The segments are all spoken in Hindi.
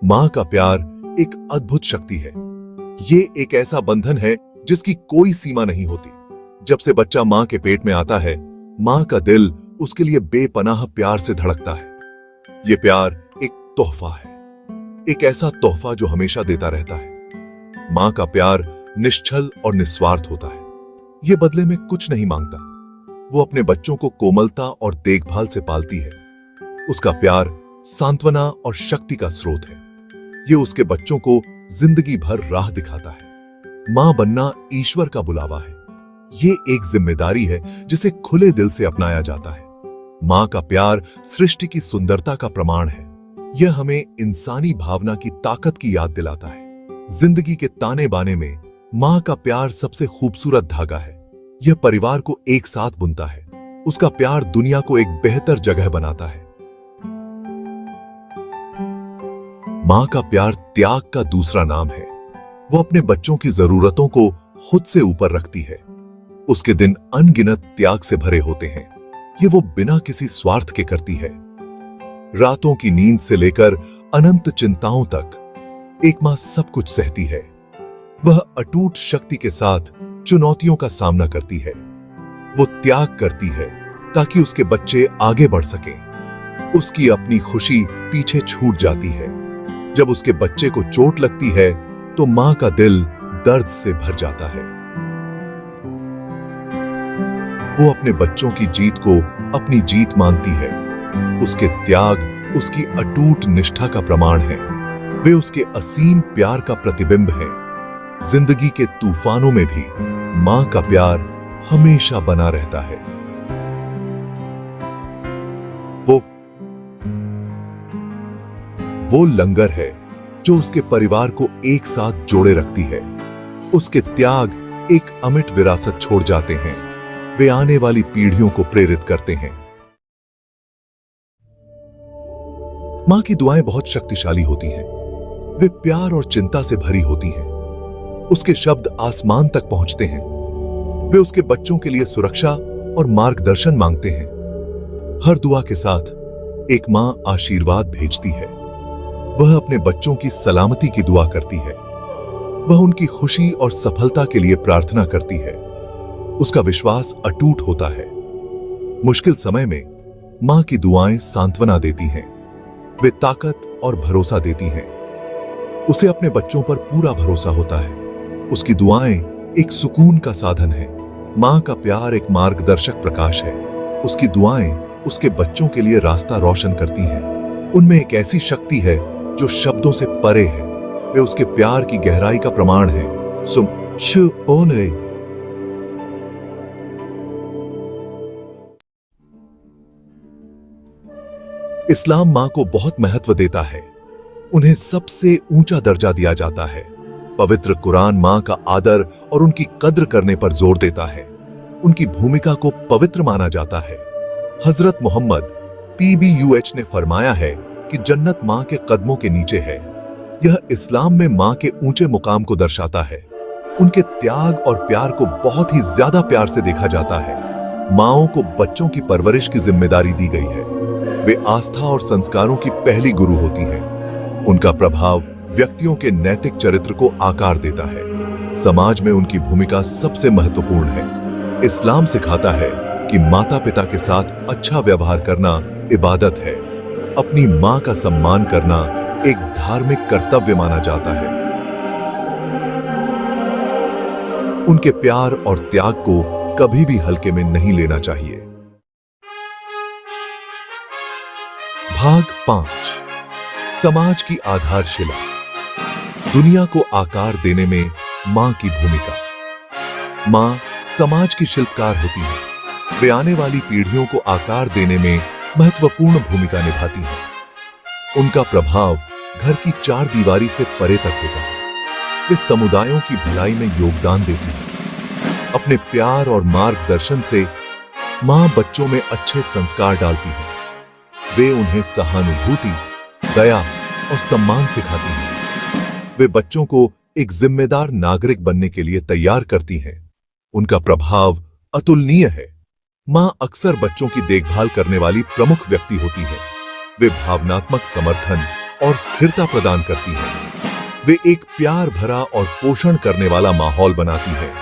मां का प्यार एक अद्भुत शक्ति है। ये एक ऐसा बंधन है जिसकी कोई सीमा नहीं होती। जब से बच्चा मां के पेट में आता है, मां का दिल उसके लिए बेपनाह प्यार से धड़कता है। ये प्यार एक तोहफा है, एक ऐसा तोहफा जो हमेशा देता रहता है। मां का प्यार निश्चल और निस्वार्थ होता है। ये बदले में कुछ नहीं मांगता। वो अपने बच्चों को कोमलता और देखभाल से पालती है। उसका प्यार सांत्वना और शक्ति का स्रोत है। ये उसके बच्चों को जिंदगी भर राह दिखाता है। मां बनना ईश्वर का बुलावा है। ये एक जिम्मेदारी है जिसे खुले दिल से अपनाया जाता है। मां का प्यार सृष्टि की सुंदरता का प्रमाण है। यह हमें इंसानी भावना की ताकत की याद दिलाता है। जिंदगी के ताने बाने में मां का प्यार सबसे खूबसूरत धागा है। यह परिवार को एक साथ बुनता है। उसका प्यार दुनिया को एक बेहतर जगह बनाता है। मां का प्यार त्याग का दूसरा नाम है। वो अपने बच्चों की जरूरतों को खुद से ऊपर रखती है। उसके दिन अनगिनत त्याग से भरे होते हैं। ये वो बिना किसी स्वार्थ के करती है। रातों की नींद से लेकर अनंत चिंताओं तक एक मां सब कुछ सहती है। वह अटूट शक्ति के साथ चुनौतियों का सामना करती है। वो त्याग करती है ताकि उसके बच्चे आगे बढ़ सकें। उसकी अपनी खुशी पीछे छूट जाती है। जब उसके बच्चे को चोट लगती है तो मां का दिल दर्द से भर जाता है। वो अपने बच्चों की जीत को अपनी जीत मानती है। उसके त्याग उसकी अटूट निष्ठा का प्रमाण है। वे उसके असीम प्यार का प्रतिबिंब हैं। जिंदगी के तूफानों में भी मां का प्यार हमेशा बना रहता है। वो लंगर है जो उसके परिवार को एक साथ जोड़े रखती है। उसके त्याग एक अमिट विरासत छोड़ जाते हैं। वे आने वाली पीढ़ियों को प्रेरित करते हैं। मां की दुआएं बहुत शक्तिशाली होती हैं। वे प्यार और चिंता से भरी होती हैं। उसके शब्द आसमान तक पहुंचते हैं। वे उसके बच्चों के लिए सुरक्षा और मार्गदर्शन मांगते हैं। हर दुआ के साथ एक मां आशीर्वाद भेजती है। वह अपने बच्चों की सलामती की दुआ करती है। वह उनकी खुशी और सफलता के लिए प्रार्थना करती है। उसका विश्वास अटूट होता है। मुश्किल समय में मां की दुआएं सांत्वना देती हैं। वे ताकत और भरोसा देती हैं। उसे अपने बच्चों पर पूरा भरोसा होता है। उसकी दुआएं एक सुकून का साधन है। मां का प्यार एक मार्गदर्शक प्रकाश है। उसकी दुआएं उसके बच्चों के लिए रास्ता रोशन करती हैं। उनमें एक ऐसी शक्ति है जो शब्दों से परे है। वे उसके प्यार की गहराई का प्रमाण है। इस्लाम मां को बहुत महत्व देता है। उन्हें सबसे ऊंचा दर्जा दिया जाता है। पवित्र कुरान मां का आदर और उनकी कद्र करने पर जोर देता है। उनकी भूमिका को पवित्र माना जाता है। हजरत मोहम्मद PBUH ने फरमाया है कि जन्नत मां के कदमों के नीचे है। यह इस्लाम में मां के ऊंचे मुकाम को दर्शाता है। उनके त्याग और प्यार को बहुत ही ज्यादा प्यार से देखा जाता है। माओं को बच्चों की परवरिश की जिम्मेदारी दी गई है। वे आस्था और संस्कारों की पहली गुरु होती हैं। उनका प्रभाव व्यक्तियों के नैतिक चरित्र को आकार देता है। समाज में उनकी भूमिका सबसे महत्वपूर्ण है। इस्लाम सिखाता है कि माता पिता के साथ अच्छा व्यवहार करना इबादत है। अपनी मां का सम्मान करना एक धार्मिक कर्तव्य माना जाता है। उनके प्यार और त्याग को कभी भी हल्के में नहीं लेना चाहिए। भाग 5, समाज की आधारशिला। दुनिया को आकार देने में मां की भूमिका। मां समाज की शिल्पकार होती है। वे आने वाली पीढ़ियों को आकार देने में महत्वपूर्ण भूमिका निभाती है। उनका प्रभाव घर की चार दीवारी से परे तक होता है। वे समुदायों की भलाई में योगदान देती है। अपने प्यार और मार्गदर्शन से मां बच्चों में अच्छे संस्कार डालती है। वे उन्हें सहानुभूति, दया और सम्मान सिखाती हैं। वे बच्चों को एक जिम्मेदार नागरिक बनने के लिए तैयार करती हैं। उनका प्रभाव अतुलनीय है। मां अक्सर बच्चों की देखभाल करने वाली प्रमुख व्यक्ति होती है। वे भावनात्मक समर्थन और स्थिरता प्रदान करती हैं। वे एक प्यार भरा और पोषण करने वाला माहौल बनाती हैं।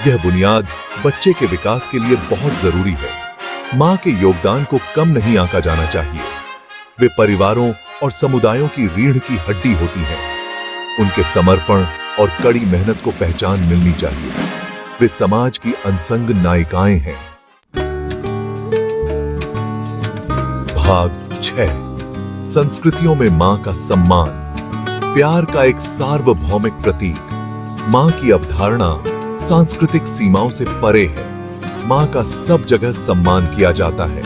यह बुनियाद बच्चे के विकास के लिए बहुत जरूरी है। मां के योगदान को कम नहीं आंका जाना चाहिए। वे परिवारों और समुदायों की रीढ़ की हड्डी होती हैं। उनके समर्पण और कड़ी मेहनत को पहचान मिलनी चाहिए। वे समाज की अनसंग नायिकाएं हैं। भाग 6। संस्कृतियों में मां का सम्मान। प्यार का एक सार्वभौमिक प्रतीक। मां की अवधारणा सांस्कृतिक सीमाओं से परे है। मां का सब जगह सम्मान किया जाता है।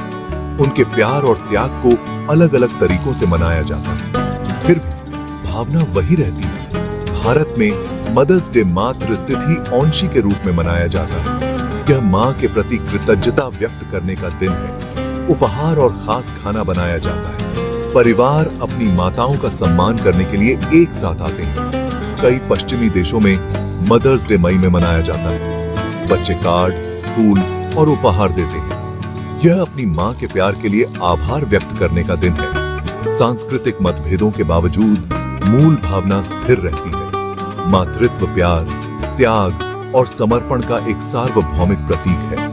उनके प्यार और त्याग को अलग अलग तरीकों से मनाया जाता है, फिर भी भावना वही रहती है। भारत में मदर्स डे मातृ तिथि औंशी के रूप में मनाया जाता है। यह मां के प्रति कृतज्ञता व्यक्त करने का दिन है। उपहार और खास खाना बनाया जाता है। परिवार अपनी माताओं का सम्मान करने के लिए एक साथ आते हैं। कई पश्चिमी देशों में मदर्स डे मई में मनाया जाता है। बच्चे कार्ड, फूल और उपहार देते हैं। यह अपनी मां के प्यार के लिए आभार व्यक्त करने का दिन है। सांस्कृतिक मतभेदों के बावजूद मूल भावना स्थिर रहती है। मातृत्व प्यार, त्याग और समर्पण का एक सार्वभौमिक प्रतीक है।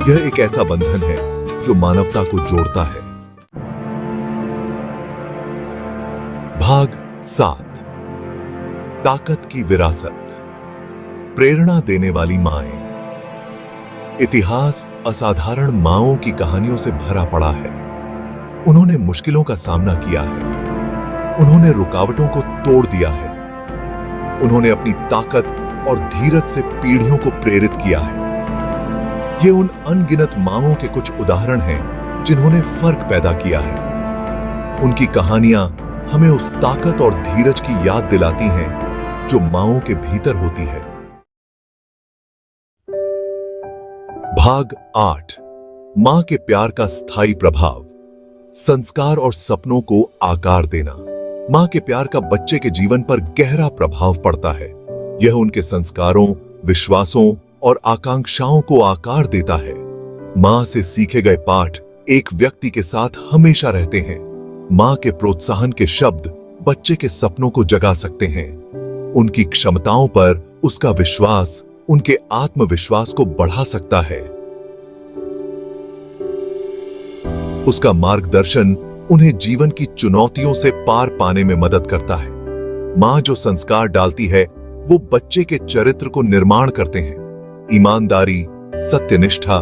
यह एक ऐसा बंधन है जो मानवता को जोड़ता है। भाग 7। ताकत की विरासत। प्रेरणा देने वाली माएं। इतिहास असाधारण माओं की कहानियों से भरा पड़ा है। उन्होंने मुश्किलों का सामना किया है। उन्होंने रुकावटों को तोड़ दिया है। उन्होंने अपनी ताकत और धीरज से पीढ़ियों को प्रेरित किया है। ये उन अनगिनत माओं के कुछ उदाहरण हैं जिन्होंने फर्क पैदा किया है। उनकी कहानियां हमें उस ताकत और धीरज की याद दिलाती हैं जो माओं के भीतर होती है। भाग 8। मां के प्यार का स्थायी प्रभाव। संस्कार और सपनों को आकार देना। मां के प्यार का बच्चे के जीवन पर गहरा प्रभाव पड़ता है। यह उनके संस्कारों, विश्वासों और आकांक्षाओं को आकार देता है। मां से सीखे गए पाठ एक व्यक्ति के साथ हमेशा रहते हैं। मां के प्रोत्साहन के शब्द बच्चे के सपनों को जगा सकते हैं। उनकी क्षमताओं पर उसका विश्वास उनके आत्मविश्वास को बढ़ा सकता है। उसका मार्गदर्शन उन्हें जीवन की चुनौतियों से पार पाने में मदद करता है। मां जो संस्कार डालती है वो बच्चे के चरित्र को निर्माण करते हैं। ईमानदारी, सत्यनिष्ठा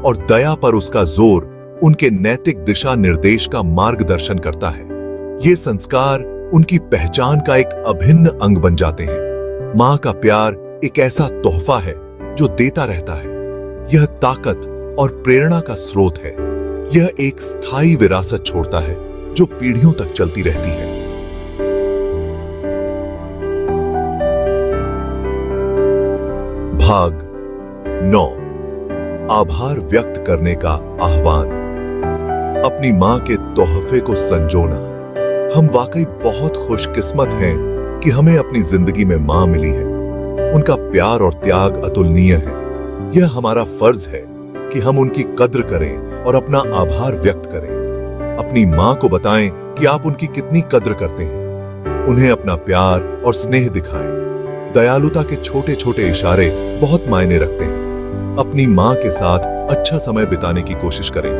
और दया पर उसका जोर उनके नैतिक दिशा निर्देश का मार्गदर्शन करता है। ये संस्कार उनकी पहचान का एक अभिन्न अंग बन जाते हैं। मां का प्यार एक ऐसा तोहफा है जो देता रहता है। यह ताकत और प्रेरणा का स्रोत है। यह एक स्थायी विरासत छोड़ता है जो पीढ़ियों तक चलती रहती है। भाग 9। आभार व्यक्त करने का आह्वान। अपनी मां के तोहफे को संजोना। हम वाकई बहुत खुशकिस्मत हैं कि हमें अपनी जिंदगी में मां मिली है। उनका प्यार और त्याग अतुलनीय है। यह हमारा फर्ज है कि हम उनकी कद्र करें और अपना आभार व्यक्त करें। अपनी मां को बताएं कि आप उनकी कितनी कद्र करते हैं। उन्हें अपना प्यार और स्नेह दिखाएं। दयालुता के छोटे छोटे इशारे बहुत मायने रखते हैं। अपनी मां के साथ अच्छा समय बिताने की कोशिश करें।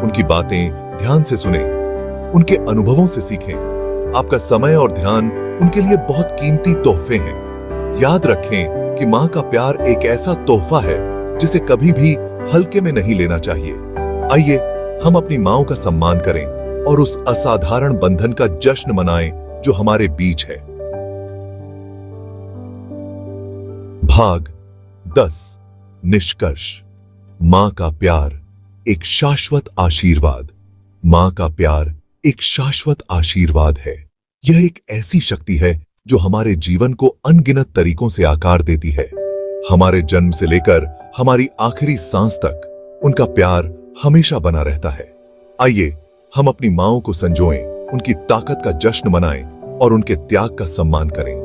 उनकी बातें ध्यान से सुनें। उनके अनुभवों से सीखें। आपका समय और ध्यान उनके लिए बहुत कीमती तोहफे हैं। याद रखें कि मां का प्यार एक ऐसा तोहफा है जिसे कभी भी हल्के में नहीं लेना चाहिए। आइए हम अपनी मांओं का सम्मान करें और उस असाधारण बंधन का जश्न मनाएं जो हमारे बीच है। भाग 10। निष्कर्ष। मां का प्यार एक शाश्वत आशीर्वाद। मां का प्यार एक शाश्वत आशीर्वाद है। यह एक ऐसी शक्ति है जो हमारे जीवन को अनगिनत तरीकों से आकार देती है। हमारे जन्म से लेकर हमारी आखिरी सांस तक उनका प्यार हमेशा बना रहता है। आइए हम अपनी मांओं को संजोएं, उनकी ताकत का जश्न मनाएं और उनके त्याग का सम्मान करें।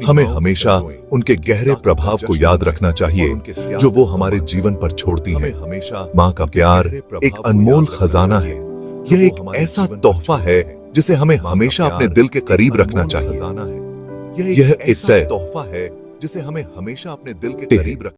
हमें हमेशा उनके गहरे प्रभाव को याद रखना चाहिए जो वो हमारे जीवन पर छोड़ती हैं। मां का प्यार एक अनमोल खजाना है। यह एक ऐसा तोहफा है जिसे हमें हमेशा अपने दिल के करीब रखना चाहिए। यह एक ऐसा तोहफा है जिसे हमें हमेशा अपने दिल के करीब रख